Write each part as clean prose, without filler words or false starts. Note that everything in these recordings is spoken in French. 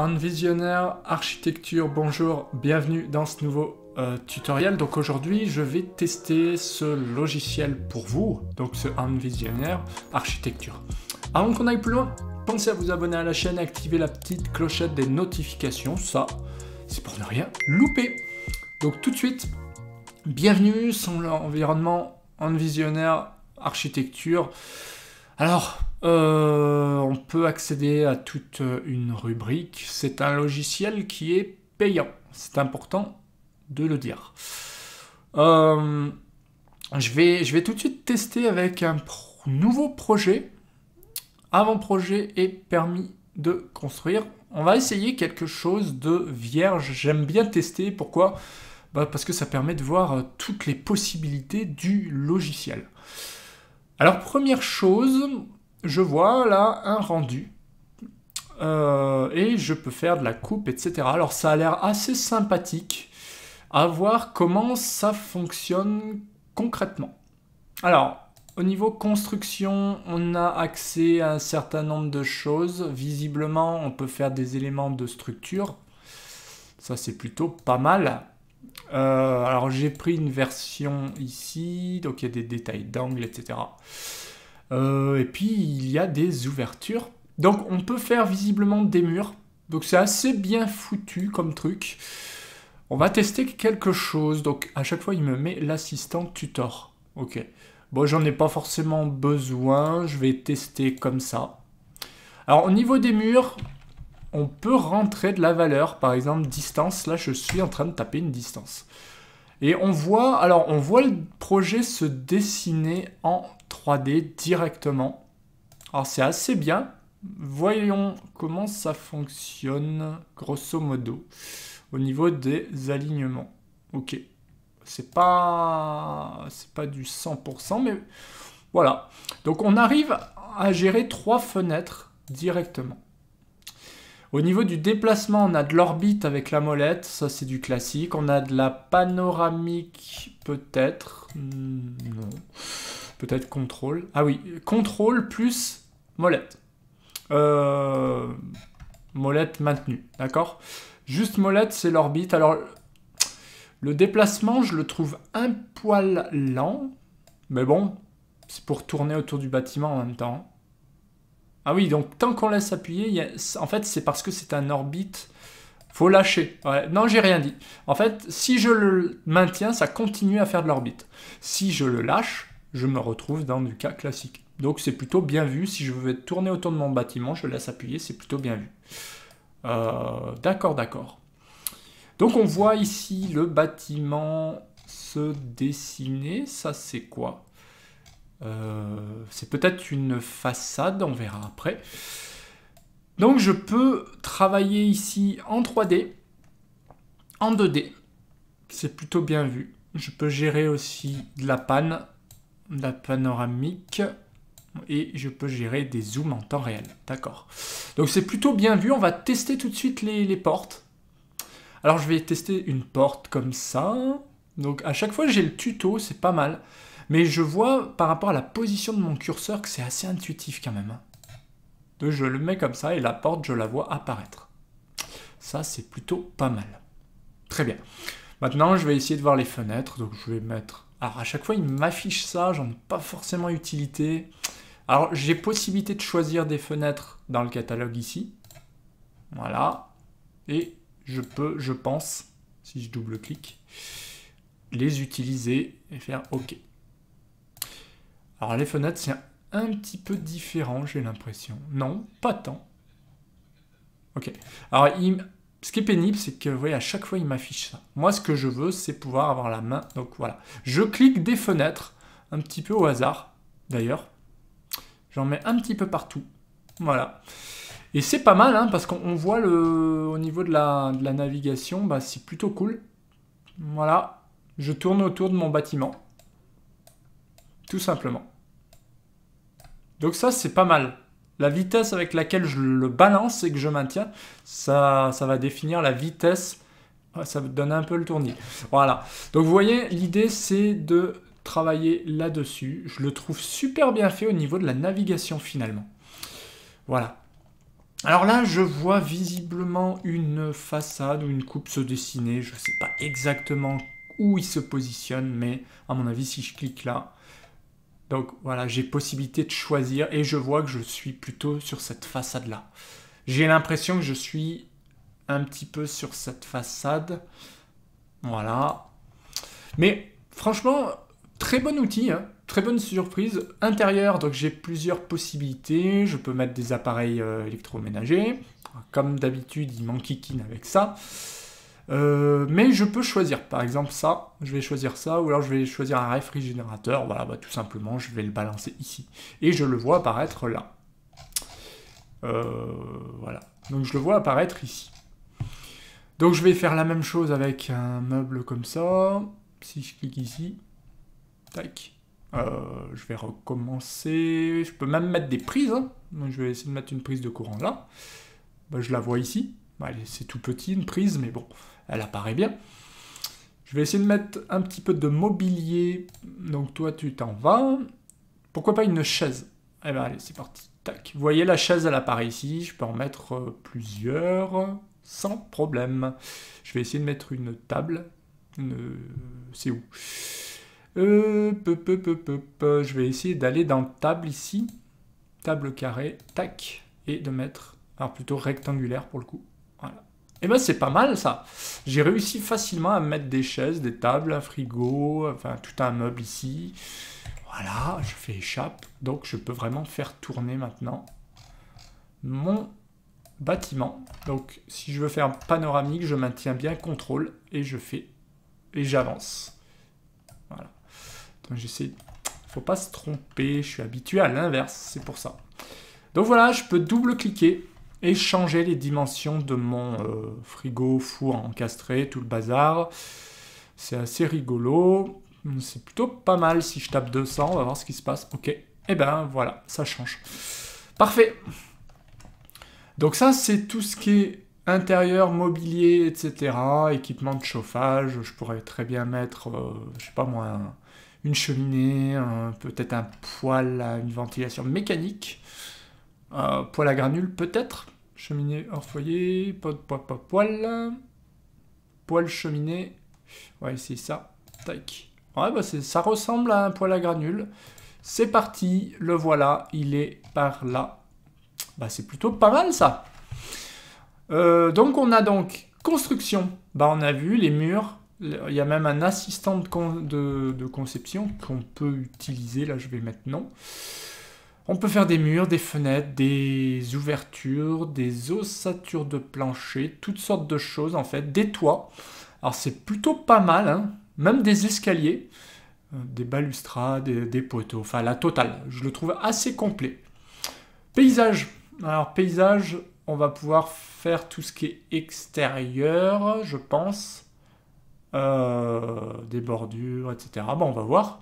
Visionnaire Architecture, bonjour, bienvenue dans ce nouveau tutoriel. Donc aujourd'hui, je vais tester ce logiciel pour vous, donc ce Visionnaire Architecture. Avant qu'on aille plus loin, pensez à vous abonner à la chaîne et activer la petite clochette des notifications, ça, c'est pour ne rien louper. Donc tout de suite, bienvenue sur l'environnement Visionnaire Architecture. Alors, on peut accéder à toute une rubrique. C'est un logiciel qui est payant. C'est important de le dire. Je vais tout de suite tester avec un nouveau projet. Avant-projet et permis de construire. On va essayer quelque chose de vierge. J'aime bien tester. Pourquoi ? Parce que ça permet de voir toutes les possibilités du logiciel. Alors, première chose, je vois là un rendu et je peux faire de la coupe, etc. Alors, ça a l'air assez sympathique à voir comment ça fonctionne concrètement. Alors, au niveau construction, on a accès à un certain nombre de choses. Visiblement, on peut faire des éléments de structure. Ça, c'est plutôt pas mal. Alors j'ai pris une version ici, donc il y a des détails d'angle, etc. Et puis il y a des ouvertures. Donc on peut faire visiblement des murs. Donc c'est assez bien foutu comme truc. On va tester quelque chose. Donc à chaque fois il me met l'assistant tutor. Ok. Bon, j'en ai pas forcément besoin. Je vais tester comme ça. Alors au niveau des murs, on peut rentrer de la valeur, par exemple distance. Là, je suis en train de taper une distance. Et on voit le projet se dessiner en 3D directement. Alors, c'est assez bien. Voyons comment ça fonctionne, grosso modo, au niveau des alignements. Ok. C'est pas du 100%, mais voilà. Donc, on arrive à gérer 3 fenêtres directement. Au niveau du déplacement, on a de l'orbite avec la molette, ça c'est du classique. On a de la panoramique, peut-être. Non. Peut-être contrôle. Ah oui, contrôle plus molette. Molette maintenue, d'accord ? Juste molette, c'est l'orbite. Alors, le déplacement, je le trouve un poil lent. Mais bon, c'est pour tourner autour du bâtiment en même temps. Ah oui, donc tant qu'on laisse appuyer, en fait, c'est parce que c'est un orbite. Faut lâcher. Ouais. Non, j'ai rien dit. En fait, si je le maintiens, ça continue à faire de l'orbite. Si je le lâche, je me retrouve dans du cas classique. Donc c'est plutôt bien vu. Si je veux tourner autour de mon bâtiment, je laisse appuyer, c'est plutôt bien vu. D'accord, d'accord. Donc on voit ici le bâtiment se dessiner. Ça, c'est quoi ? C'est peut-être une façade, on verra après. Donc je peux travailler ici en 3D, en 2D. C'est plutôt bien vu. Je peux gérer aussi de la panoramique, et je peux gérer des zooms en temps réel. D'accord. Donc c'est plutôt bien vu. On va tester tout de suite les portes. Alors je vais tester une porte comme ça. Donc à chaque fois j'ai le tuto, c'est pas mal. Mais je vois par rapport à la position de mon curseur que c'est assez intuitif quand même. Donc je le mets comme ça et la porte, je la vois apparaître. Ça, c'est plutôt pas mal. Très bien. Maintenant, je vais essayer de voir les fenêtres. Donc je vais mettre... Alors à chaque fois, il m'affiche ça, j'en ai pas forcément utilité. Alors j'ai possibilité de choisir des fenêtres dans le catalogue ici. Voilà. Et je peux, je pense, si je double-clique, les utiliser et faire OK. Alors les fenêtres, c'est un petit peu différent, j'ai l'impression. Non, pas tant. Ok. Alors, ce qui est pénible, c'est que, vous voyez, à chaque fois, il m'affiche ça. Moi, ce que je veux, c'est pouvoir avoir la main. Donc, voilà. Je clique des fenêtres, un petit peu au hasard, d'ailleurs. J'en mets un petit peu partout. Voilà. Et c'est pas mal, hein, parce qu'on voit au niveau de la navigation, bah, c'est plutôt cool. Voilà. Je tourne autour de mon bâtiment. Tout simplement. Donc ça, c'est pas mal. La vitesse avec laquelle je le balance et que je maintiens, ça va définir la vitesse. Ça donne un peu le tournis. Voilà. Donc vous voyez, l'idée, c'est de travailler là-dessus. Je le trouve super bien fait au niveau de la navigation, finalement. Voilà. Alors là, je vois visiblement visiblement une façade ou une coupe se dessiner. Je ne sais pas exactement où il se positionne, mais à mon avis, si je clique là, donc voilà, j'ai possibilité de choisir et je vois que je suis plutôt sur cette façade-là. J'ai l'impression que je suis un petit peu sur cette façade. Voilà. Mais franchement, très bon outil, hein. Très bonne surprise. Intérieur, donc j'ai plusieurs possibilités. Je peux mettre des appareils électroménagers. Comme d'habitude, il m'enquiquine avec ça. Mais je peux choisir, par exemple ça, je vais choisir ça, ou alors je vais choisir un réfrigérateur, voilà, bah, tout simplement, je vais le balancer ici. Et je le vois apparaître là. Voilà, donc je le vois apparaître ici. Donc je vais faire la même chose avec un meuble comme ça. Si je clique ici, tac, je vais recommencer. Je peux même mettre des prises, hein. Donc je vais essayer de mettre une prise de courant là. Bah, je la vois ici. C'est tout petit, une prise, mais bon, elle apparaît bien. Je vais essayer de mettre un petit peu de mobilier. Donc toi, tu t'en vas. Pourquoi pas une chaise? Eh bien, allez, c'est parti. Tac. Vous voyez, la chaise, elle apparaît ici. Je peux en mettre plusieurs sans problème. Je vais essayer de mettre une table. C'est où? Je vais essayer d'aller dans table ici. Table carrée. Tac. Et de mettre... Alors plutôt rectangulaire pour le coup. Voilà. Et ben c'est pas mal ça. J'ai réussi facilement à mettre des chaises, des tables, un frigo, enfin tout un meuble ici. Voilà, je fais échappe. Donc je peux vraiment faire tourner maintenant mon bâtiment. Donc si je veux faire un panoramique, je maintiens bien contrôle et je fais et j'avance. Voilà. Donc j'essaie. Faut pas se tromper, je suis habitué à l'inverse, c'est pour ça. Donc voilà, je peux double-cliquer et changer les dimensions de mon frigo, four encastré, tout le bazar. C'est assez rigolo. C'est plutôt pas mal. Si je tape 200, on va voir ce qui se passe. Ok. Et ben voilà, ça change. Parfait. Donc ça, c'est tout ce qui est intérieur, mobilier, etc. Équipement de chauffage. Je pourrais très bien mettre, je sais pas moi, une cheminée, peut-être un poêle à une ventilation mécanique. Poêle à granules peut-être. Cheminée hors foyer, poêle. Poêle cheminée. Ouais, c'est ça. Tac. Ouais, bah ça ressemble à un poêle à granules. C'est parti, le voilà, il est par là. Bah c'est plutôt pas mal ça. Donc on a donc construction. Bah on a vu les murs. Il y a même un assistant de conception qu'on peut utiliser. Là je vais mettre non. On peut faire des murs, des fenêtres, des ouvertures, des ossatures de plancher, toutes sortes de choses en fait, des toits. Alors c'est plutôt pas mal, hein. Même des escaliers, des balustrades, des poteaux, enfin la totale. Je le trouve assez complet. Paysage. Alors paysage, on va pouvoir faire tout ce qui est extérieur, je pense. Des bordures, etc. Bon, on va voir.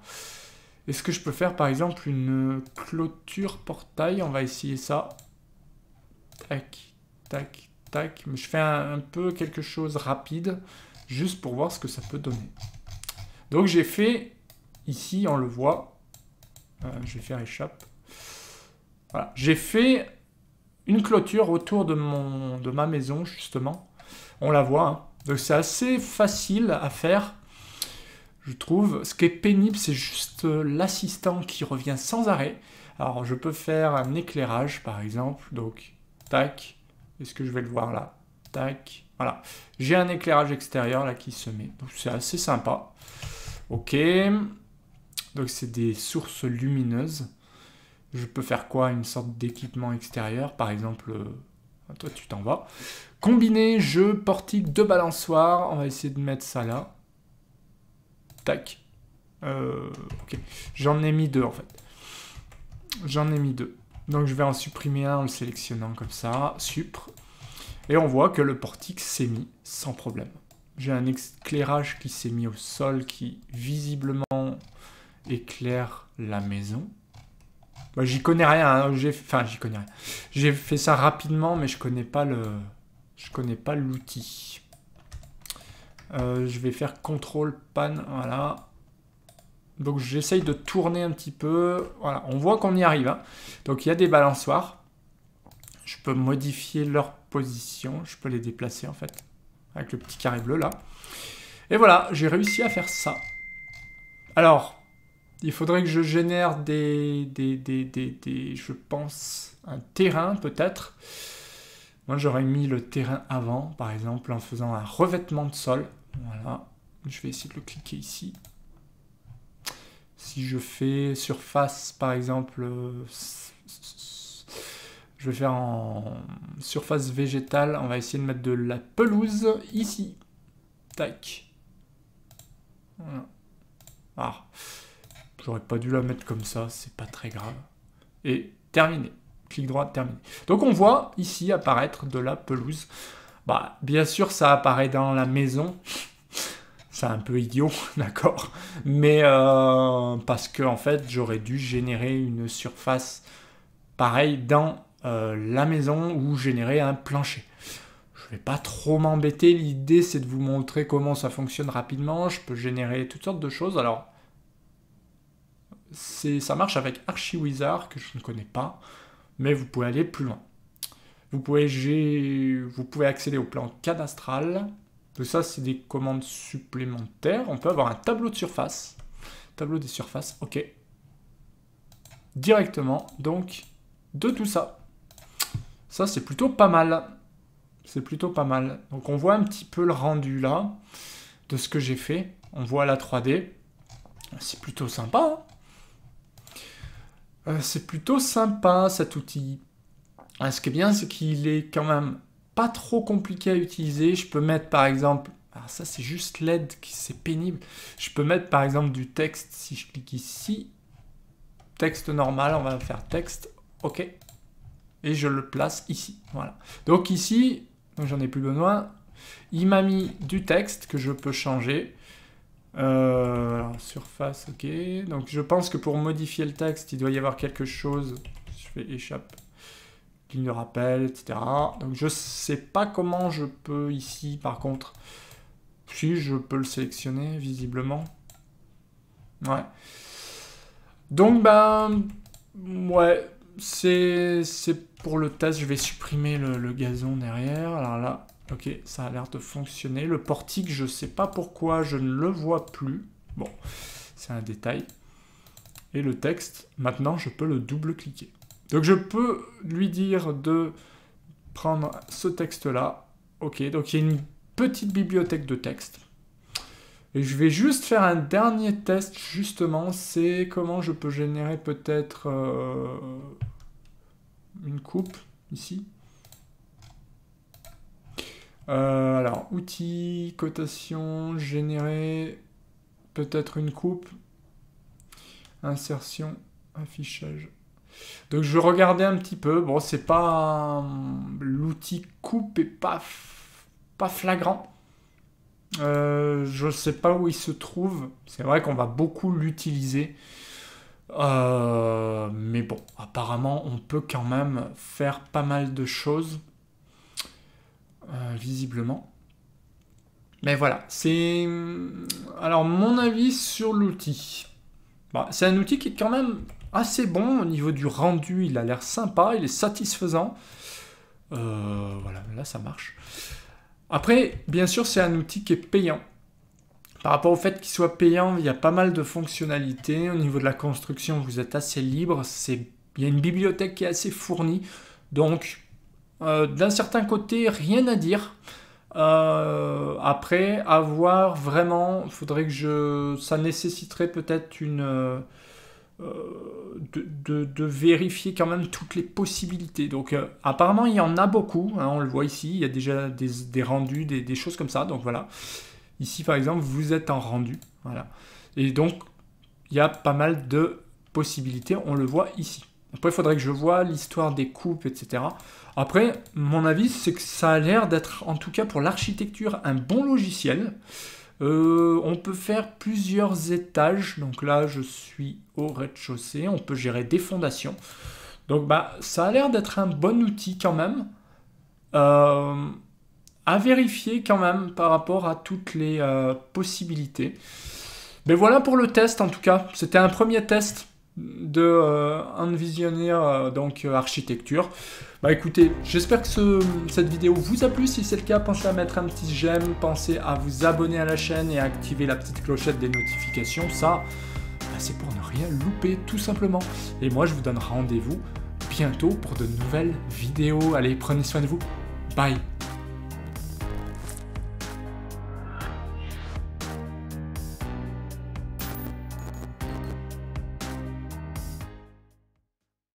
Est-ce que je peux faire par exemple une clôture portail? On va essayer ça. Tac, tac, tac. Mais je fais un peu quelque chose rapide, juste pour voir ce que ça peut donner. Donc j'ai fait, ici on le voit, je vais faire échappe. Voilà, j'ai fait une clôture autour de ma maison justement. On la voit, hein. Donc c'est assez facile à faire. Je trouve, ce qui est pénible, c'est juste l'assistant qui revient sans arrêt. Alors, je peux faire un éclairage, par exemple. Donc, tac. Est-ce que je vais le voir là? Tac. Voilà. J'ai un éclairage extérieur là qui se met. Donc, c'est assez sympa. Ok. Donc, c'est des sources lumineuses. Je peux faire quoi? Une sorte d'équipement extérieur. Par exemple, toi, tu t'en vas. Combiner jeu, portique, deux balançoires. On va essayer de mettre ça là. Tac. Ok. J'en ai mis deux en fait. J'en ai mis deux. Donc je vais en supprimer un en le sélectionnant comme ça. Supr. Et on voit que le portique s'est mis sans problème. J'ai un éclairage qui s'est mis au sol qui visiblement éclaire la maison. Bah, j'y connais rien. Hein. Enfin, j'y connais rien. J'ai fait ça rapidement, mais je connais pas l'outil. Je vais faire contrôle pan, voilà. Donc j'essaye de tourner un petit peu. Voilà, on voit qu'on y arrive. Hein. Donc il y a des balançoires. Je peux modifier leur position. Je peux les déplacer en fait. Avec le petit carré bleu là. Et voilà, j'ai réussi à faire ça. Alors, il faudrait que je génère je pense, un terrain peut-être. Moi, j'aurais mis le terrain avant, par exemple, en faisant un revêtement de sol. Voilà. Je vais essayer de le cliquer ici. Si je fais surface, par exemple, je vais faire en surface végétale. On va essayer de mettre de la pelouse ici. Tac. Voilà. Ah. J'aurais pas dû la mettre comme ça, c'est pas très grave. Et terminé. Clic droit, terminé. Donc on voit ici apparaître de la pelouse. Bah, bien sûr, ça apparaît dans la maison. C'est un peu idiot, d'accord. Mais parce que en fait, j'aurais dû générer une surface pareille dans la maison ou générer un plancher. Je vais pas trop m'embêter. L'idée, c'est de vous montrer comment ça fonctionne rapidement. Je peux générer toutes sortes de choses. Alors, ça marche avec Archiwizard, que je ne connais pas. Mais vous pouvez aller plus loin. Vous pouvez accéder au plan cadastral. Donc ça, c'est des commandes supplémentaires. On peut avoir un tableau de surface. Tableau des surfaces, ok. Directement, donc, de tout ça. Ça, c'est plutôt pas mal. C'est plutôt pas mal. Donc, on voit un petit peu le rendu, là, de ce que j'ai fait. On voit la 3D. C'est plutôt sympa, hein. C'est plutôt sympa, cet outil. Ce qui est bien, c'est qu'il est quand même pas trop compliqué à utiliser. Je peux mettre, par exemple... Alors ça, c'est juste LED, c'est pénible. Je peux mettre, par exemple, du texte. Si je clique ici, texte normal, on va faire texte. OK. Et je le place ici. Voilà. Donc ici, j'en ai plus besoin. Il m'a mis du texte que je peux changer. Alors, surface, OK. Donc, je pense que pour modifier le texte, il doit y avoir quelque chose. Je fais échappe. Ligne de rappel, etc. Donc, je sais pas comment je peux ici, par contre. Si, je peux le sélectionner, visiblement. Ouais. Donc, ben... Ouais, c'est pour le test. Je vais supprimer le gazon derrière. Alors là... Ok, ça a l'air de fonctionner. Le portique, je ne sais pas pourquoi je ne le vois plus. Bon, c'est un détail. Et le texte, maintenant, je peux le double-cliquer. Donc, je peux lui dire de prendre ce texte-là. Ok, donc il y a une petite bibliothèque de texte. Et je vais juste faire un dernier test, justement. C'est comment je peux générer peut-être une coupe, ici. Alors, outils, cotation, générer, peut-être une coupe, insertion, affichage. Donc, je regardais un petit peu. Bon, c'est pas... L'outil coupe est pas flagrant. Je sais pas où il se trouve. C'est vrai qu'on va beaucoup l'utiliser. Mais bon, apparemment, on peut quand même faire pas mal de choses. Visiblement. Mais voilà, c'est... Alors, mon avis sur l'outil. Bon, c'est un outil qui est quand même assez bon au niveau du rendu. Il a l'air sympa, il est satisfaisant. Voilà, là, ça marche. Après, bien sûr, c'est un outil qui est payant. Par rapport au fait qu'il soit payant, il y a pas mal de fonctionnalités. Au niveau de la construction, vous êtes assez libre. Il y a une bibliothèque qui est assez fournie. Donc... d'un certain côté, rien à dire. Après, à voir vraiment, il faudrait que ça nécessiterait peut-être de vérifier quand même toutes les possibilités. Donc, apparemment, il y en a beaucoup. Hein, on le voit ici. Il y a déjà des rendus, des choses comme ça. Donc, voilà. Ici, par exemple, vous êtes en rendu. Voilà. Et donc, il y a pas mal de possibilités. On le voit ici. Après, il faudrait que je voie l'histoire des coupes, etc. Après, mon avis, c'est que ça a l'air d'être, en tout cas pour l'architecture, un bon logiciel. On peut faire plusieurs étages. Donc là, je suis au rez-de-chaussée. On peut gérer des fondations. Donc, bah, ça a l'air d'être un bon outil quand même. À vérifier quand même par rapport à toutes les possibilités. Mais voilà pour le test, en tout cas. C'était un premier test. de Envisioneer, donc architecture. Bah écoutez, j'espère que cette vidéo vous a plu. Si c'est le cas, pensez à mettre un petit j'aime, pensez à vous abonner à la chaîne et à activer la petite clochette des notifications. Ça, bah, c'est pour ne rien louper tout simplement. Et moi, je vous donne rendez-vous bientôt pour de nouvelles vidéos. Allez, prenez soin de vous. Bye.